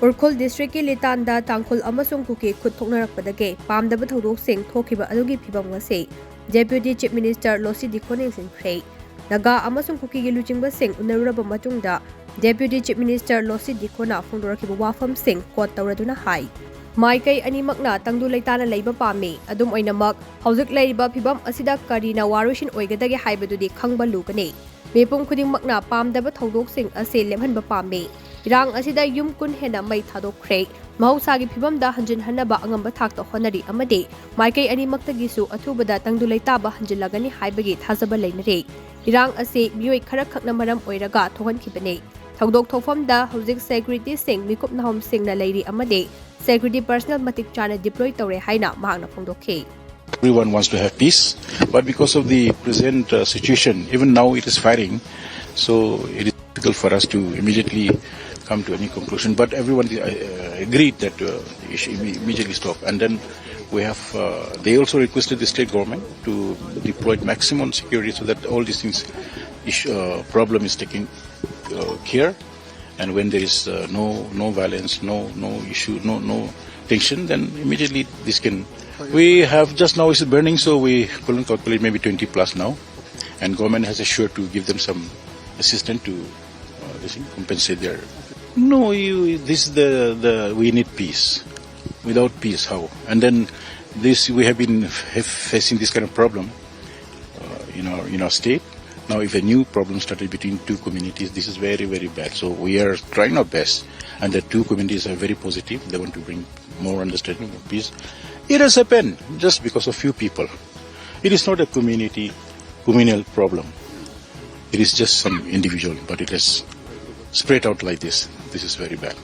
Urkhol District ki Litan da tangkhul amasung kuki khut thoknarakpadage pamdaba thodok-sing thokiba adugi phibam ngasi Deputy Chief Minister Losii Dikho singkhre naga amasung kuki gi luchingba sing unaruraba matungda Deputy Chief Minister Losii Dikho na phongdorakiba wafam sing quote tawraduna hai Maikai animakna tangdu leitana leiba pami adum oinamak hauzik leiba phibam asida karina warusin oigadage haibadudi khangba lugane mepum khudingmakna pamdaba thodok-sing ase lemhanba pami Irang asida yum kun hena mai thadokre mahusagi phibamda hanjin hanaba angamba thakta honari amade maikai animaktagi su athubada tangdulai taba hanjilagani haibagi thazaba leinare irang ase mioi khara khakna maram oiraga thogan khibane thogdok thofamda hojik security sing mikup nahom sing na leiri amade security personnel matik chana deploy tore haina mahakna phongdokhe Everyone wants to have peace, but because of the present situation, even now it is firing, so it is difficult for us to immediately come to any conclusion. But everyone agreed that it should immediately stop. And then we have, they also requested the state government to deploy maximum security so that all these things, problem is taken care. And when there is no violence, no issue, no tension, then immediately this can. We have just now it's burning, so we couldn't calculate maybe 20 plus now, and government has assured to give them some assistance to compensate their. No, this we need peace. Without peace, how? And then this we have been facing this kind of problem in our state. Now, if a new problem started between two communities, this is very, very bad. So we are trying our best, and the two communities are very positive. They want to bring more understanding, more peace. It has happened just because of few people. It is not a communal problem. It is just some individual, but it has spread out like this. This is very bad.